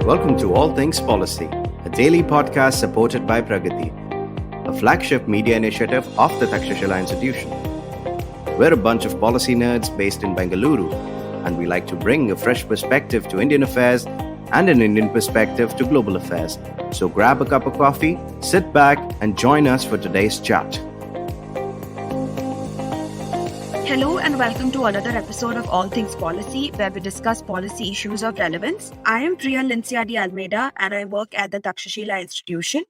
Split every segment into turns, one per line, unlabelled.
Welcome to All Things Policy, a daily podcast supported by Pragati, a flagship media initiative of the Takshashila Institution. We're a bunch of policy nerds based in Bengaluru, and we like to bring a fresh perspective to Indian affairs and an Indian perspective to global affairs. So grab a cup of coffee, sit back, and join us for today's chat.
Hello and welcome to another episode of All Things Policy, where we discuss policy issues of relevance. I am Priyal Lyncia D'Almeida and I work at the Takshashila Institution.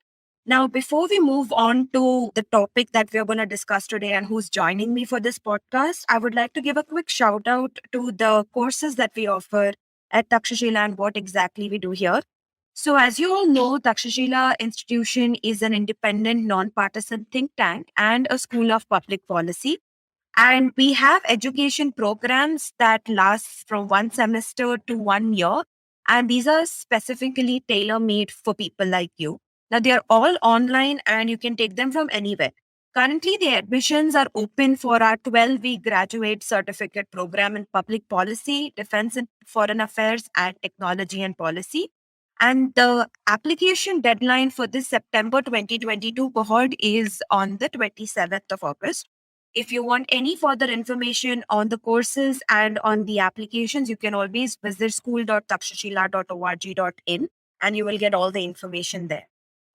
Now, before we move on to the topic that we're going to discuss today and who's joining me for this podcast, I would like to give a quick shout out to the courses that we offer at Takshashila and what exactly we do here. So, as you all know, Takshashila Institution is an independent, non-partisan think tank and a school of public policy. And we have education programs that last from one semester to 1 year. And these are specifically tailor-made for people like you. Now, they are all online and you can take them from anywhere. Currently, the admissions are open for our 12-week graduate certificate program in public policy, defense and foreign affairs, and technology and policy. And the application deadline for this September 2022 cohort is on the 27th of August. If you want any further information on the courses and on the applications, you can always visit school.takshashila.org.in and you will get all the information there.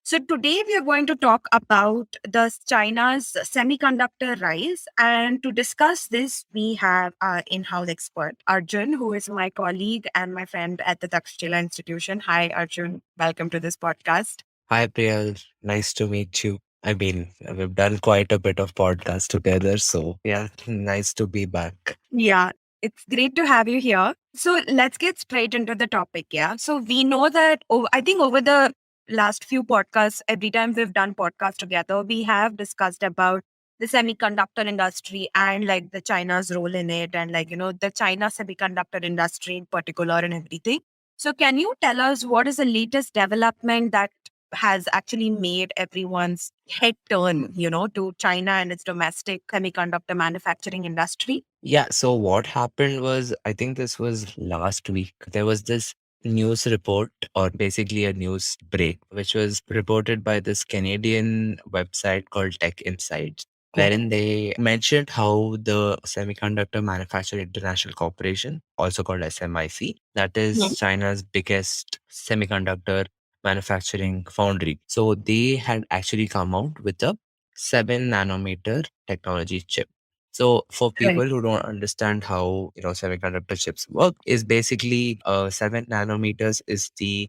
So today we are going to talk about the China's semiconductor rise. And to discuss this, we have our in-house expert, Arjun, who is my colleague and my friend at the Takshashila Institution. Hi, Arjun. Welcome to this podcast.
Hi, Priyal. Nice to meet you. I mean, we've done quite a bit of podcast together. So, yeah, nice to be back.
Yeah, it's great to have you here. So let's get straight into the topic. Yeah. So we know that I think over the last few podcasts, every time we've done podcasts together, we have discussed about the semiconductor industry and like the China's role in it and like, the China semiconductor industry in particular and everything. So can you tell us what is the latest development that has actually made everyone's head turn, to China and its domestic semiconductor manufacturing industry?
Yeah. So, what happened was, I think this was last week. There was this news report, or basically a news break, which was reported by this Canadian website called Tech Insights, wherein they mentioned how the Semiconductor Manufacturing International Corporation, also called SMIC, that is China's biggest semiconductor manufacturing foundry. So they had actually come out with a 7 nanometer technology chip. So for people who don't understand how semiconductor chips work, is basically 7 nanometers is the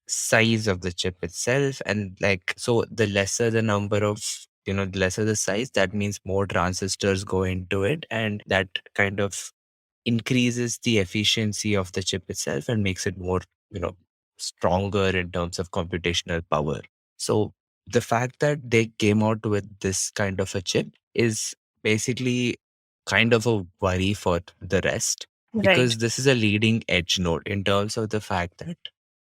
size of the chip itself, and like so the lesser the number of the lesser the size, that means more transistors go into it, and that kind of increases the efficiency of the chip itself and makes it more stronger in terms of computational power. So the fact that they came out with this kind of a chip is basically kind of a worry for the rest, because this is a leading edge node in terms of the fact that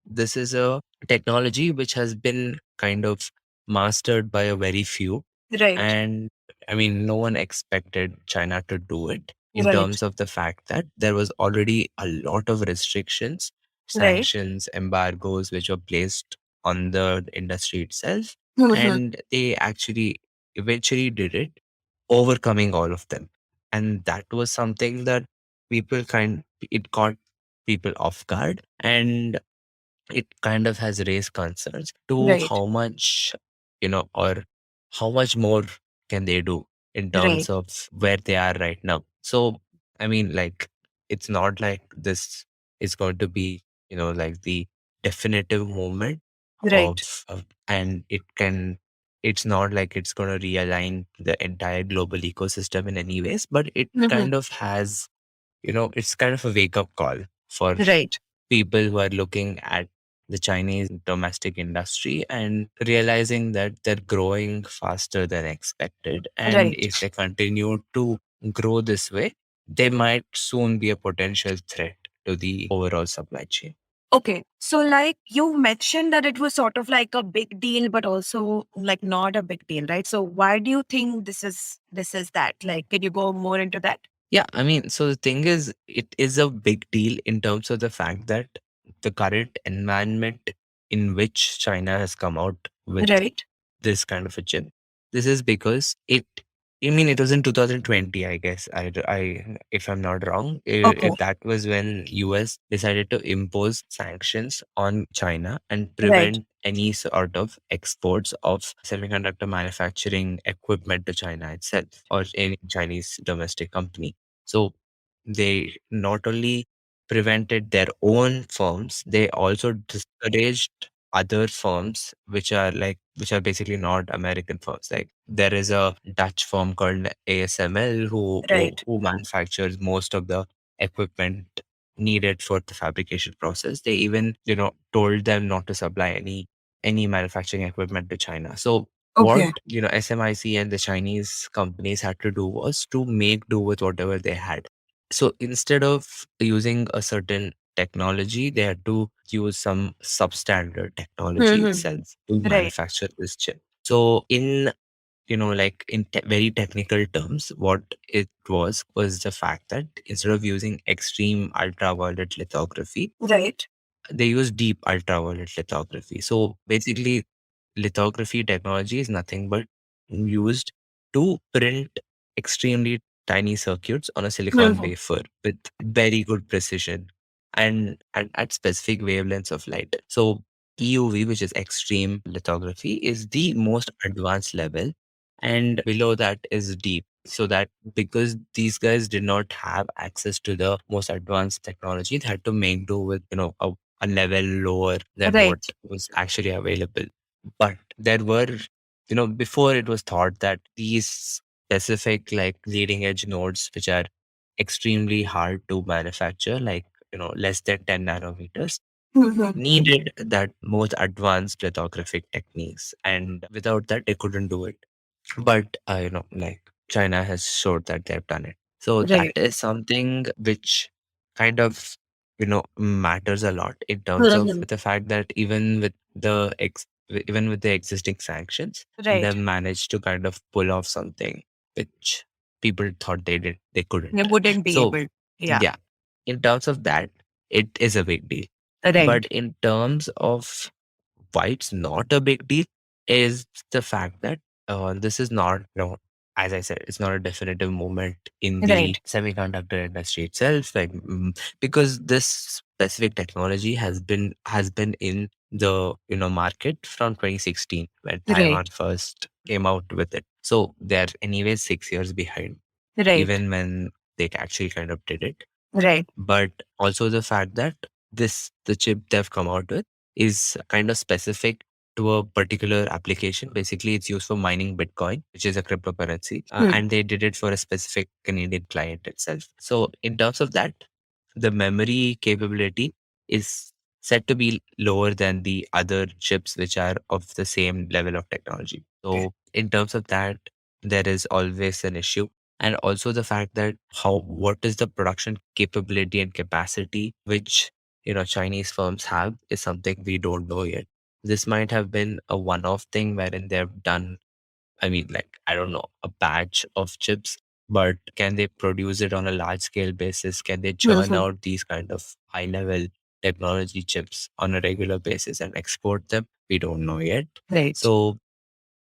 this is a technology which has been kind of mastered by a very few. And I mean, no one expected China to do it in terms of the fact that there was already a lot of restrictions, sanctions, embargoes, which were placed on the industry itself. And they actually eventually did it, overcoming all of them. And that was something that it caught people off guard. And it kind of has raised concerns to how much, or how much more can they do in terms of where they are right now. So, I mean, like, it's not like this is going to be, like the definitive moment and it's not like it's going to realign the entire global ecosystem in any ways, but it kind of has, it's kind of a wake up call for people who are looking at the Chinese domestic industry and realizing that they're growing faster than expected. And if they continue to grow this way, they might soon be a potential threat to the overall supply chain.
Okay. So like you mentioned that it was sort of like a big deal, but also like not a big deal, right? So why do you think this is that? Like, can you go more into that?
Yeah, I mean, so the thing is, it is a big deal in terms of the fact that the current environment in which China has come out with
Right.
this kind of a chip. This is because I mean, it was in 2020, I guess. If I'm not wrong,
Okay.
that was when US decided to impose sanctions on China and
Right.
prevent any sort of exports of semiconductor manufacturing equipment to China itself or any Chinese domestic company. So they not only prevented their own firms, they also discouraged other firms which are basically not American firms. Like there is a Dutch firm called ASML
Right.
who manufactures most of the equipment needed for the fabrication process. They even, told them not to supply any manufacturing equipment to China. So what,
Okay.
SMIC and the Chinese companies had to do was to make do with whatever they had. So instead of using a certain technology, they had to use some substandard technology
Mm-hmm.
itself to
Right.
manufacture this chip. So in like in very technical terms, what it was the fact that instead of using extreme ultraviolet lithography,
Right.
they use deep ultraviolet lithography. So basically, lithography technology is nothing but used to print extremely tiny circuits on a silicon
Mm-hmm.
wafer with very good precision and at specific wavelengths of light. So EUV, which is extreme lithography, is the most advanced level, and below that is deep. So that because these guys did not have access to the most advanced technology, they had to make do with a level lower than what
Right.
was actually available. But there were, before it was thought that these specific like leading edge nodes, which are extremely hard to manufacture, like, less than 10 nanometers,
Mm-hmm.
needed that most advanced lithographic techniques. And without that, they couldn't do it. But, like China has showed that they've done it. So that
Right.
is something which kind of, matters a lot in terms of
Mm-hmm.
the fact that even with the existing sanctions,
Right.
they've managed to kind of pull off something which people thought they couldn't.
They wouldn't be
So
able. Yeah.
yeah, in terms of that, it is a big deal. But
Right.
in terms of why it's not a big deal is the fact that this is not, as I said, it's not a definitive movement in the
Right.
semiconductor industry itself. Like, because this specific technology has been in the market from 2016 when Taiwan
Right.
first came out with it. So they're anyway 6 years behind,
Right.
even when they actually kind of did it.
Right.
But also the fact that the chip they've come out with is kind of specific to a particular application. Basically, it's used for mining Bitcoin, which is a cryptocurrency,
Hmm.
and they did it for a specific Canadian client itself. So, in terms of that, the memory capability is said to be lower than the other chips, which are of the same level of technology.
Okay.
So, in terms of that, there is always an issue. And also the fact that what is the production capability and capacity which Chinese firms have is something we don't know yet. This might have been a one-off thing wherein they've done, I mean, like, I don't know, a batch of chips, but can they produce it on a large scale basis? Can they churn
Mm-hmm.
out these kind of high level technology chips on a regular basis and export them? We don't know yet.
Right.
So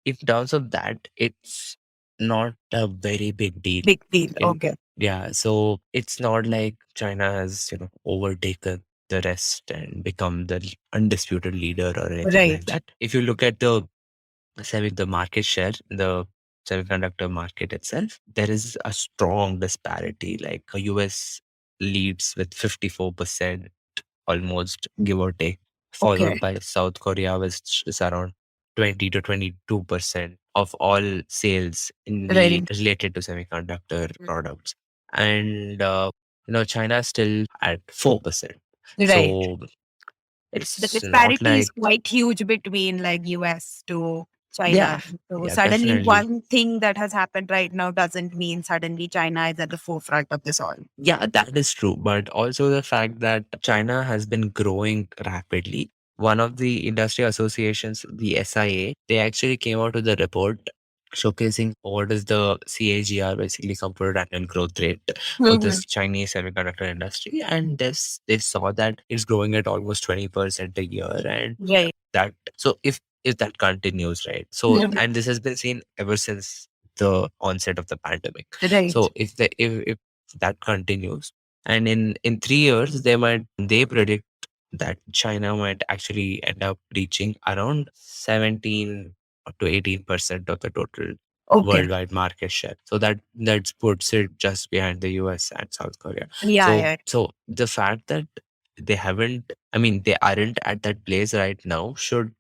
in terms of that, it's not a very big deal.
Big deal.
In
Okay.
Yeah, so it's not like China has overtaken the rest and become the undisputed leader or anything like
Right.
that. If you look at the market share, the semiconductor market itself, there is a strong disparity. Like US leads with 54%, almost, give or take, followed
Okay.
by South Korea, which is around 20 to 22% of all sales in the
Right.
related to semiconductor products. And China is still at 4%.
Right.
So
The
it's not
disparity is
like,
quite huge between like US to
yeah,
China. So
yeah,
suddenly
definitely.
one thing that has happened right now doesn't mean suddenly China is at the forefront of this all.
Yeah, that is true. But also the fact that China has been growing rapidly. One of the industry associations, the SIA, they actually came out with a report showcasing what is the CAGR, basically compounded annual growth rate for this Chinese semiconductor industry. And this they saw that it's growing at almost 20% a year. And
Right.
that so if that continues, right? So and this has been seen ever since the onset of the pandemic.
Right.
So if that continues, and in 3 years they predict that China might actually end up reaching around 17 to 18% of the total
Okay.
worldwide market share. So that puts it just behind the US and South Korea.
Yeah,
So
yeah.
so the fact that they aren't at that place right now should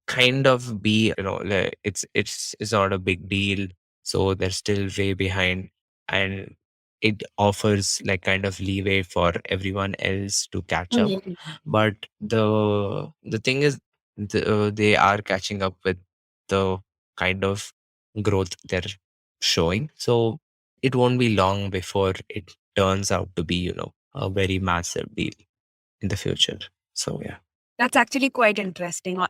kind of be, like, it's not a big deal. So they're still way behind, and it offers like kind of leeway for everyone else to catch up. But the thing is, they are catching up with the kind of growth they're showing. So it won't be long before it turns out to be, a very massive deal in the future. So yeah.
That's actually quite interesting.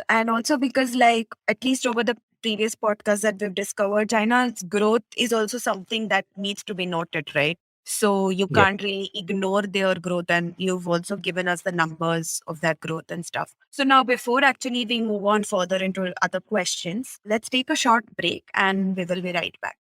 And also because, like, at least over the previous podcasts that we've discovered, China's growth is also something that needs to be noted, right? So you
Yep.
can't really ignore their growth, and you've also given us the numbers of that growth and stuff. So now, before actually we move on further into other questions, let's take a short break and we will be right back.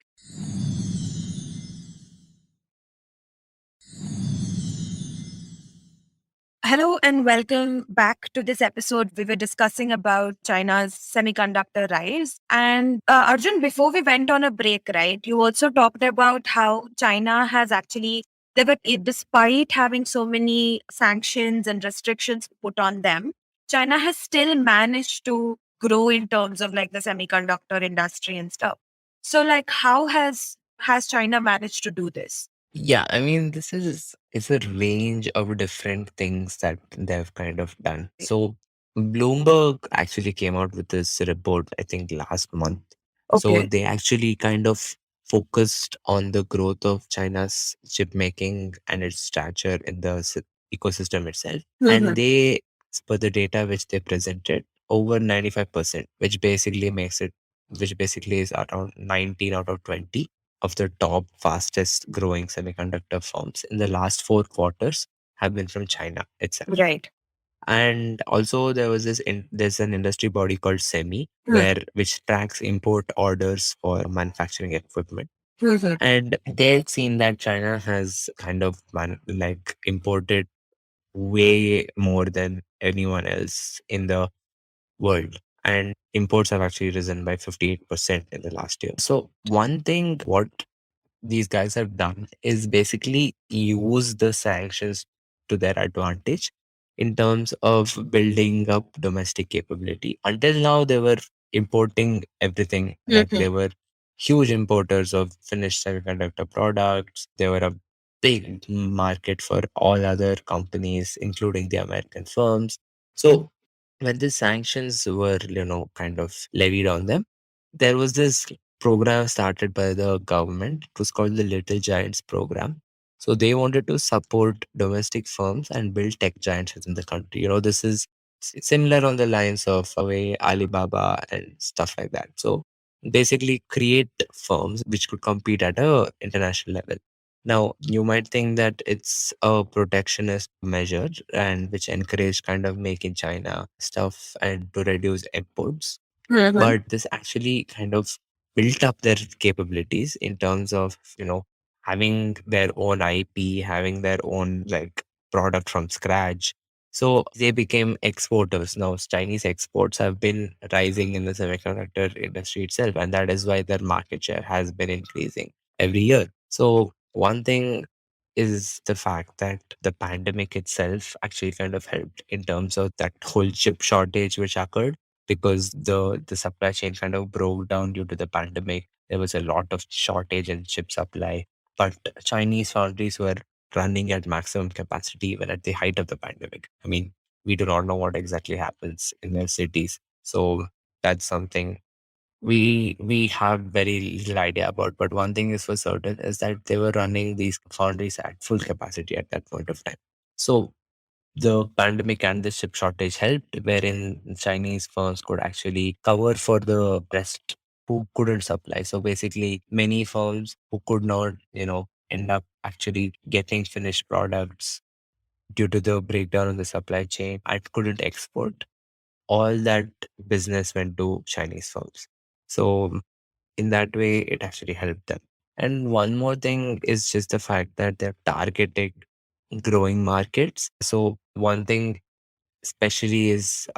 Hello and welcome back to this episode. We were discussing about China's semiconductor rise. And Arjun, before we went on a break, right, you also talked about how China has actually, despite having so many sanctions and restrictions put on them, China has still managed to grow in terms of like the semiconductor industry and stuff. So, like, how has China managed to do this?
Yeah, I mean, it's a range of different things that they've kind of done. So Bloomberg actually came out with this report, I think last month. So
Okay.
they actually kind of focused on the growth of China's chip making and its stature in the ecosystem itself. And they, as per the data which they presented, over 95%, which basically is around 19 out of 20 of the top fastest growing semiconductor firms in the last 4 quarters have been from China itself.
Right.
And also there's an industry body called SEMI, which tracks import orders for manufacturing equipment. And they've seen that China has kind of imported way more than anyone else in the world. And imports have actually risen by 58% in the last year. So one thing what these guys have done is basically use the sanctions to their advantage in terms of building up domestic capability. Until now, they were importing everything. Like they were huge importers of finished semiconductor products. They were a big market for all other companies, including the American firms. So when the sanctions were, kind of levied on them, there was this program started by the government. It was called the Little Giants program. So they wanted to support domestic firms and build tech giants within the country. This is similar on the lines of Huawei, Alibaba, and stuff like that. So basically create firms which could compete at a international level. Now, you might think that it's a protectionist measure and which encourage kind of make in China stuff and to reduce imports. But this actually kind of built up their capabilities in terms of, having their own IP, having their own like product from scratch. So they became exporters. Now, Chinese exports have been rising in the semiconductor industry itself, and that is why their market share has been increasing every year. So, one thing is the fact that the pandemic itself actually kind of helped in terms of that whole chip shortage which occurred because the supply chain kind of broke down due to the pandemic. There was a lot of shortage in chip supply, but Chinese foundries were running at maximum capacity even at the height of the pandemic. I mean, we do not know what exactly happens in their cities. So that's something we have very little idea about. But one thing is for certain is that they were running these foundries at full capacity at that point of time. So the pandemic and the chip shortage helped, wherein Chinese firms could actually cover for the rest who couldn't supply. So basically, many firms who could not, end up actually getting finished products due to the breakdown in the supply chain and couldn't export. All that business went to Chinese firms. So in that way, it actually helped them. And one more thing is just the fact that they're targeting growing markets. So one thing especially is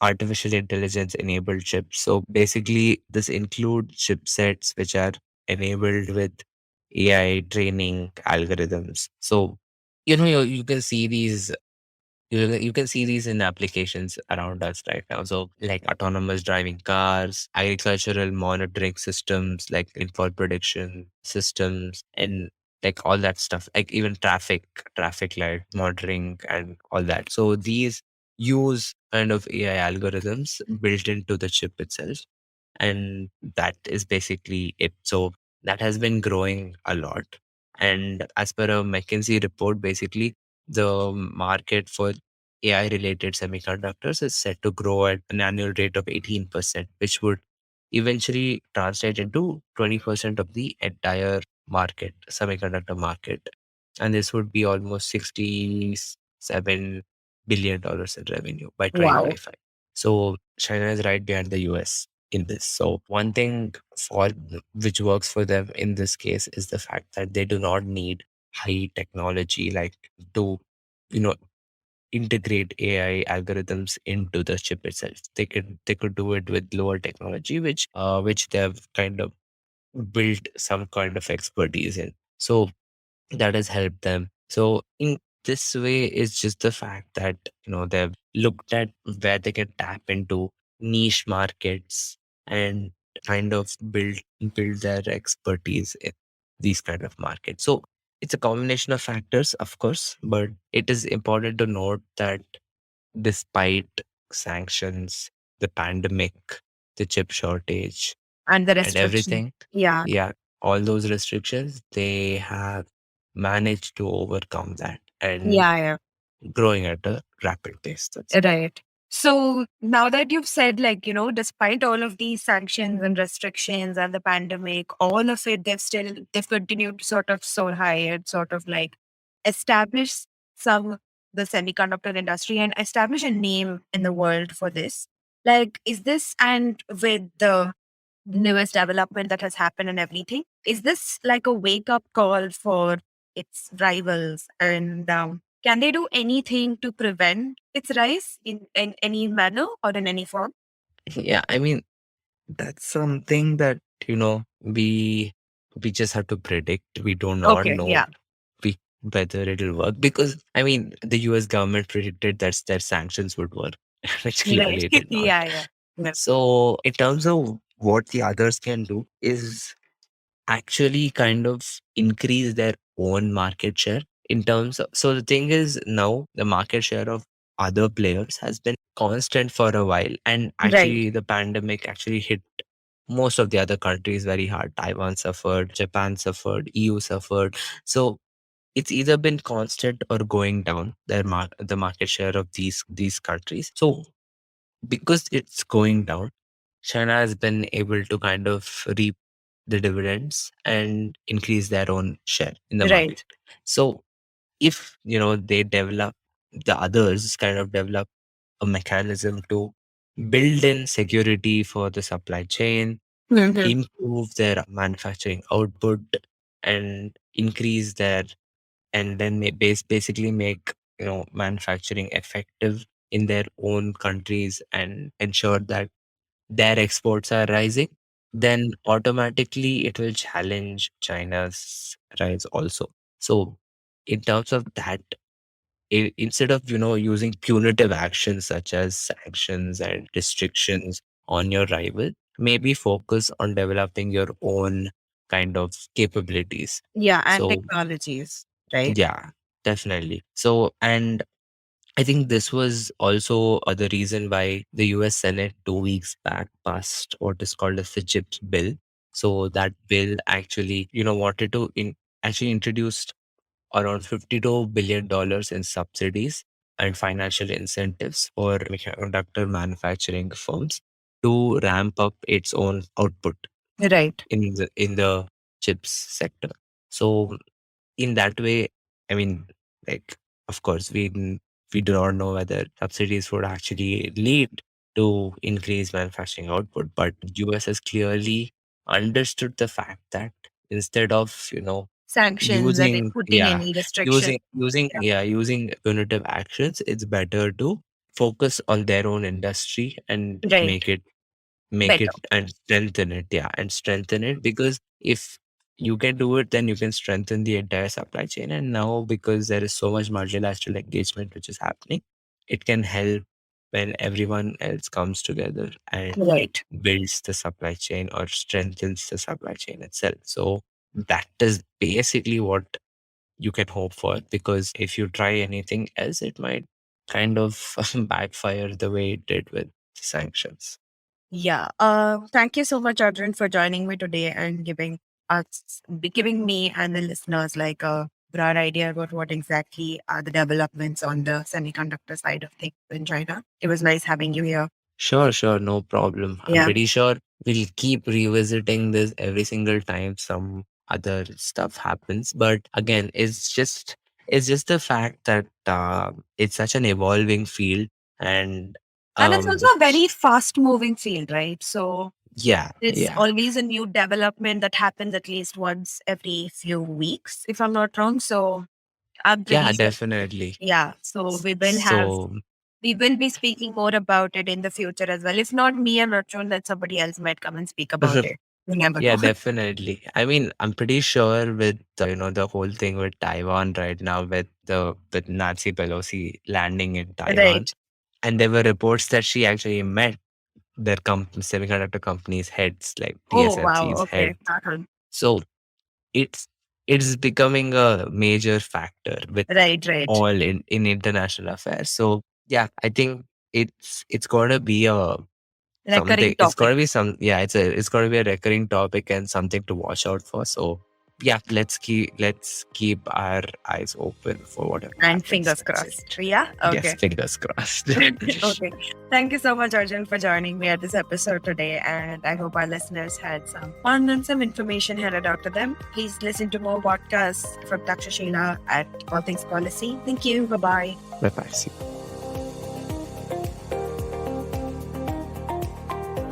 artificial intelligence enabled chips. So basically, this includes chipsets which are enabled with AI training algorithms. So you can see these you can see these in applications around us right now. So, like autonomous driving cars, agricultural monitoring systems, like rainfall prediction systems, and like all that stuff, like even traffic light monitoring, and all that. So, these use kind of AI algorithms built into the chip itself. And that is basically it. So, that has been growing a lot. And as per a McKinsey report, basically, the market for AI related semiconductors is set to grow at an annual rate of 18%, which would eventually translate into 20% of the entire market, semiconductor market. And this would be almost $67 billion in revenue by
Wow.
2025. So China is right behind the US in this. So one thing for which works for them in this case is the fact that they do not need high technology like to you know integrate AI algorithms into the chip itself. They could do it with lower technology, which they've kind of built some kind of expertise in. So that has helped them. So in this way, it's just the fact that they've looked at where they can tap into niche markets and kind of build their expertise in these kind of markets. So it's a combination of factors, of course, but it is important to note that despite sanctions, the pandemic, the chip shortage,
And the
and
restriction.
everything,
Yeah.
yeah, all those restrictions, they have managed to overcome that and
Yeah, yeah.
growing at a rapid pace. That's
Right. So now that you've said, like, despite all of these sanctions and restrictions and the pandemic, all of it, they've continued to sort of soar high and sort of like establish the semiconductor industry and establish a name in the world for this. Like, is this, and with the newest development that has happened and everything, is this like a wake up call for its rivals? And can they do anything to prevent its rise in any manner or in any form?
yeah. I mean, that's something that we just have to predict. We do not
Okay,
know
yeah.
whether it'll work because I mean the U.S. government predicted that their sanctions would work, which
Right.
clearly did not.
Yeah, yeah. Yeah.
So, in terms of what the others can do, is actually kind of increase their own market share in terms of. So, the thing is, now the market share of other players has been constant for a while. And
Right.
actually, the pandemic actually hit most of the other countries very hard. Taiwan suffered, Japan suffered, EU suffered. So, it's either been constant or going down the market share of these countries. So because it's going down, China has been able to kind of reap the dividends and increase their own share in the market.
Right.
So if the others kind of develop a mechanism to build in security for the supply chain,
Mhm.
improve their manufacturing output, and increase their and then basically make manufacturing effective in their own countries and ensure that their exports are rising, then automatically it will challenge China's rise also. So in terms of that, instead of using punitive actions such as sanctions and restrictions on your rival, maybe focus on developing your own kind of capabilities.
Yeah, and
So
technologies, right?
yeah, definitely. So, and I think this was also the reason why the US Senate 2 weeks back passed what is called as the CHIPS bill. So that bill actually, wanted to actually introduced around $52 billion in subsidies and financial incentives for semiconductor manufacturing firms. to ramp up its own output
Right.
in the chips sector. So in that way, I mean, like, of course, we do not know whether subsidies would actually lead to increased manufacturing output, but US has clearly understood the fact that instead of,
Sanctions and
using
putting
yeah
any restriction.
using punitive actions, it's better to focus on their own industry and
Right.
make
Better.
it and strengthen it. Yeah, and strengthen it, because if you can do it, then you can strengthen the entire supply chain. And now, because there is so much multilateral engagement which is happening, it can help when everyone else comes together and
Right.
builds the supply chain or strengthens the supply chain itself. So that is basically what you can hope for, because if you try anything else, it might kind of backfire the way it did with sanctions.
Yeah. Thank you so much, Arjun, for joining me today and giving me and the listeners like a broad idea about what exactly are the developments on the semiconductor side of things in China. It was nice having you here.
Sure, no problem. I'm
Yeah.
pretty sure we'll keep revisiting this every single time some other stuff happens. But again, it's just the fact that it's such an evolving field, and
And it's also
um
a very fast moving field, right? So
yeah,
it's
yeah,
always a new development that happens at least once every few weeks, if I'm not wrong. So I'm
yeah,
pretty sure.
definitely.
Yeah. So
So
we will be speaking more about it in the future as well. If not me, I'm not sure that somebody else might come and speak about it. You never
yeah,
know.
definitely. I mean, I'm pretty sure with the whole thing with Taiwan right now, with Nancy Pelosi landing in Taiwan,
Right.
and there were reports that she actually met their semiconductor companies' heads, like
Oh, wow.
TSMC's
Okay.
head. So it's it's becoming a major factor with
Right, right.
all in international affairs. So yeah, I think it's gonna be a
Recurring
something. It's
topic.
gonna be it's gonna be a recurring topic and something to watch out for. So yeah, let's keep our eyes open for whatever
And
happens
fingers
next.
crossed. Yeah.
Yes,
Okay.
fingers crossed.
Okay. Thank you so much, Arjun, for joining me at this episode today. And I hope our listeners had some fun and some information headed out to them. Please listen to more podcasts from Takshashila at All Things Policy. Thank you. Bye bye.
Bye bye. See you.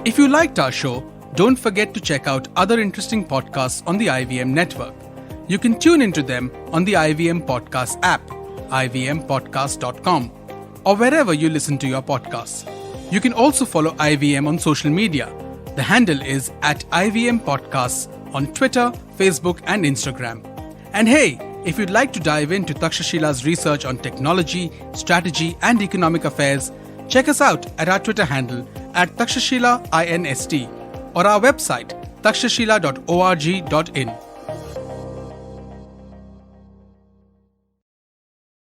If you liked our show, don't forget to check out other interesting podcasts on the IVM network. You can tune into them on the IVM Podcast app, ivmpodcast.com, or wherever you listen to your podcasts. You can also follow IVM on social media. The handle is at IVM Podcasts on Twitter, Facebook, and Instagram. And hey, if you'd like to dive into Takshashila's research on technology, strategy, and economic affairs, check us out at our Twitter handle at Takshashila INST or our website takshashila.org.in.